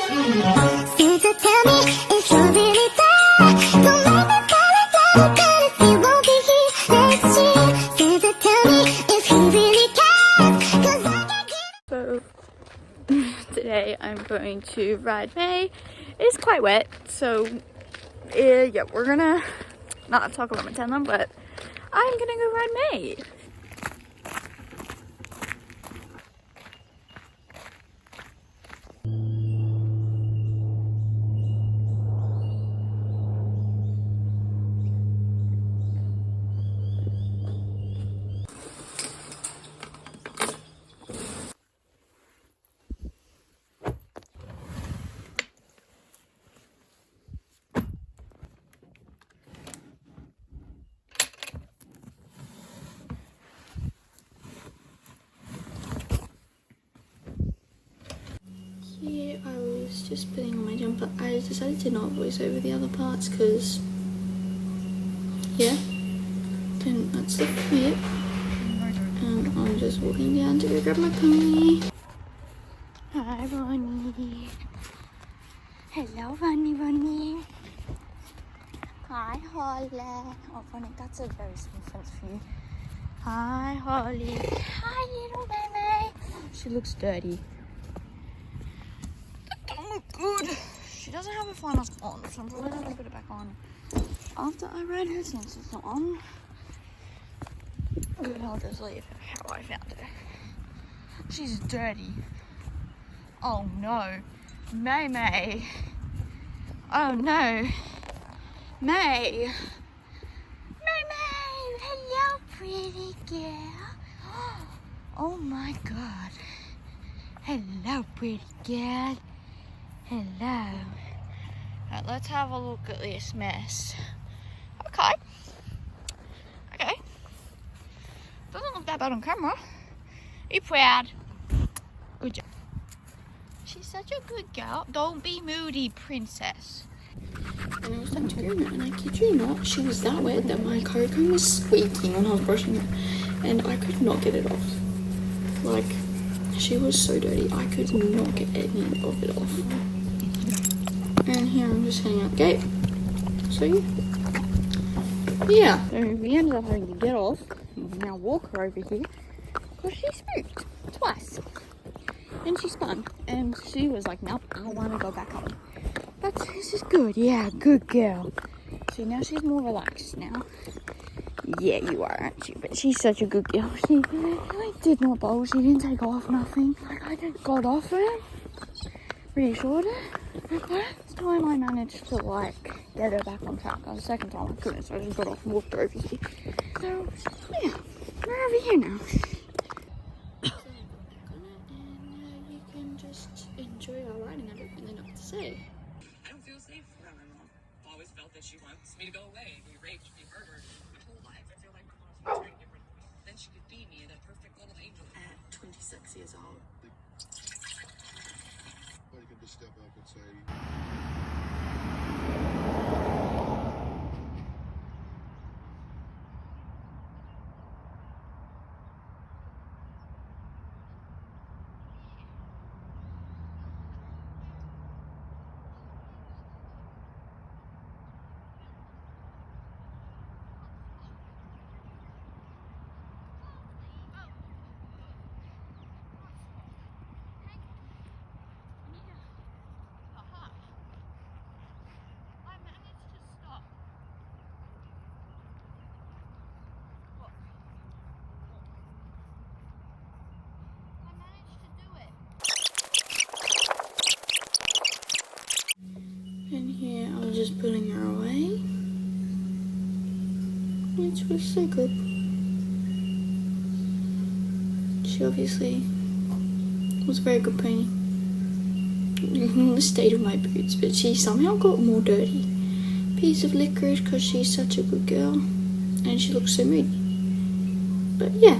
Santa, tell me if you're really there. Don't make me fall in love, but if you won't be here next year. Santa, tell me if he really cares, 'cause I can't get. So today I'm going to ride May. It's quite wet, so yeah, we're gonna not talk about my tandem, but I'm gonna go ride May. Here I was just putting on my jumper. I decided to not voice over the other parts because, yeah, then that's the fit. I'm just walking down to go grab my pony. Hi, Ronnie. Hello, Ronnie. Hi, Holly. Oh, Ronnie, that's a very small fence for you. Hi, Holly. Hi, little baby. She looks dirty. Don't look good. She doesn't have her flannels on, so I'm probably gonna put it back on after I ride her since it's not on. Good, I'll just leave her how I found her. She's dirty. Oh no. May. Oh no. May. Hello, pretty girl. Oh my god. Hello, pretty girl. Hello. Right, let's have a look at this mess. Okay. Doesn't look that bad on camera. Be proud. Good job. She's such a good girl. Don't be moody, princess. And I was starting to groom it, and I kid you not, she was that wet that my coat comb was squeaking when I was brushing it, and I could not get it off. Like, she was so dirty, I could not get any of it off. And here I'm just heading out the gate. So yeah. So we ended up having to get off and now walk her over here because she spooked twice. And she spun. And she was like, nope, I want to go back home. But this is good. Yeah, good girl. See, now she's more relaxed now. Yeah, you are, aren't you? But she's such a good girl. She like did not bowl. She didn't take off nothing. Like I just got off her, reassured her. This time I managed to like get her back on track. The second time I couldn't, so I just got off and walked her over here. So yeah, we're over here now. So and you can just enjoy our riding. I don't really know what to say. I don't feel safe around my mom. I've always felt that she wants me to go away, be raped, be murdered. My whole life, I feel like my mom's been trying different. Then she could be me, that perfect little angel. At 26 years old. Or you can just step up and say, And here I was just putting her away, which was so good. She obviously was a very good pony. The state of my boots, but she somehow got more dirty. Piece of licorice because she's such a good girl and she looks so moody. But yeah.